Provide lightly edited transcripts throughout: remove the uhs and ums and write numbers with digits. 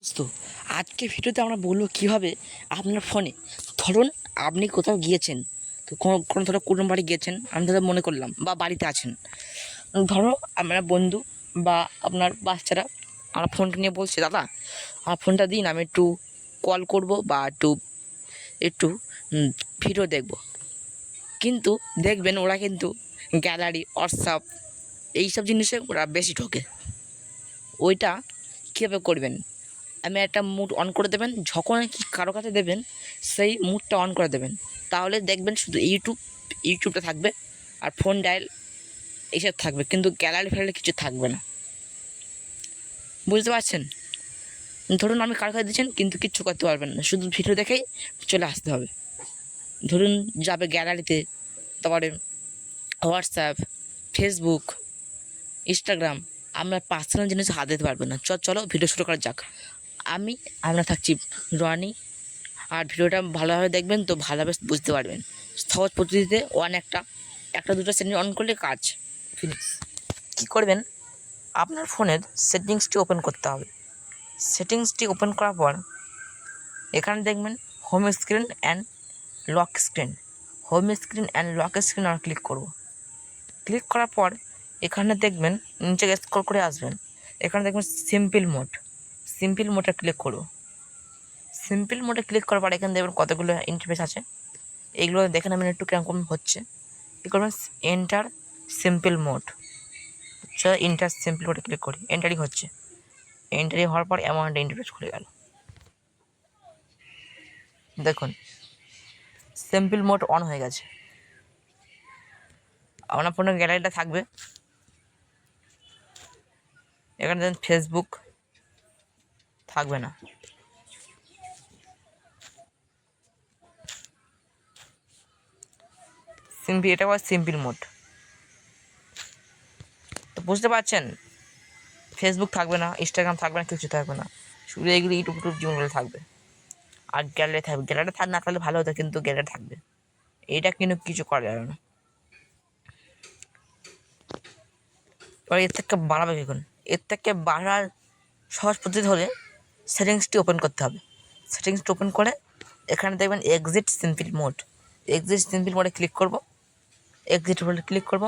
তো আজকে ভিডিওতে আমরা বলবো কীভাবে আপনার ফোনে ধরুন আপনি কোথাও গিয়েছেন, তো কোনো ধরো কুটুম বাড়ি গিয়েছেন, আমি ধরো মনে করলাম, বা বাড়িতে আছেন, ধরো আপনার বন্ধু বা আপনার বাচ্চারা আমার ফোনটা নিয়ে বলছে, দাদা আমার ফোনটা দিন, আমি একটু কল করব বা একটু ভিডিও দেখব। কিন্তু দেখবেন ওরা কিন্তু গ্যালারি, হোয়াটসঅ্যাপ এইসব জিনিসে ওরা বেশি ঢোকে। ওইটা কীভাবে করবেন, আমি একটা মুড অন করে দেবেন, যখন কি কারো কাছে দেবেন সেই মুডটা অন করে দেবেন, তাহলে দেখবেন শুধু ইউটিউবটা থাকবে আর ফোন ডায়াল এইসব থাকবে, কিন্তু গ্যালারি ফ্যালারি কিছু থাকবে না। বুঝতে পারছেন? ধরুন আমি কারো কাছে দিচ্ছেন কিন্তু কিচ্ছু করতে পারবেন না, শুধু ভিডিও দেখেই চলে আসতে হবে। ধরুন যাবে গ্যালারিতে, তারপরে হোয়াটসঅ্যাপ, ফেসবুক, ইনস্টাগ্রাম, আপনার পার্সোনাল জিনিস হাত দিতে পারবেন না। চলো ভিডিও শুরু করা যাক। আমরা থাকছি রনি, আর ভিডিওটা ভালোভাবে দেখবেন তো ভালোভাবে বুঝতে পারবেন। সহজ পদ্ধতিতে একটা দুটো সেটিং অন করলে কাজ ফিনিশ। কী করবেন, আপনার ফোনের সেটিংসটি ওপেন করতে হবে। সেটিংসটি ওপেন করার পর এখানে দেখবেন home screen and lock screen. Home screen and lock screen আমরা ক্লিক করব। ক্লিক করার পর এখানে দেখবেন নিচে স্ক্রল করে আসবেন, এখানে দেখবেন সিম্পল মোডে ক্লিক করব। সিম্পল মোডে ক্লিক করার পর এখানে দেখবেন কতগুলো ইন্টারফেস আছে, এইগুলো দেখে নেবেন একটু কীরকম হচ্ছে। কী করবেন, এন্টার সিম্পল মোড। আচ্ছা, এন্টার সিম্পল মোডে ক্লিক করি, এন্টারিং হচ্ছে। এন্টারিং হওয়ার পর এমন একটা ইন্টারফেস খুলে গেল। দেখুন সিম্পল মোড অন হয়ে গেছে। আপনার ফোনের গ্যালারিটা থাকবে, এখানে দেখুন ফেসবুক থাকবে না। এটা আবার সিম্পল মোড। তো বুঝতে পারছেন, ফেসবুক থাকবে না, ইনস্টাগ্রাম থাকবে না, কিছু থাকবে না, শুধু এগুলো ইউটিউব জীবনগুলো থাকবে। আর গ্যালারি থাকবে, গ্যালারি না থাকলে ভালো হতো, কিন্তু গ্যালারি থাকবে। এইটা কিন্তু কিছু করা যাবে না। এবার এর থেকে বাড়াবে দেখুন, এর থেকে বাড়ার সহজ পদ্ধতি হলে সেটিংসটি ওপেন করতে হবে। সেটিংসটি ওপেন করে এখানে দেখবেন এক্সিট সিম্পল মোডে ক্লিক করব। এক্সিট মোডে ক্লিক করব,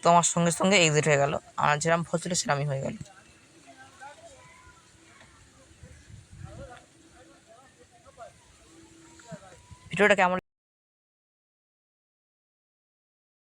তো আমার সঙ্গে সঙ্গে এক্সিট হয়ে গেল, আর যেরকম হচ্ছিল সেরকমই হয়ে গেল। ভিডিওটা কেমন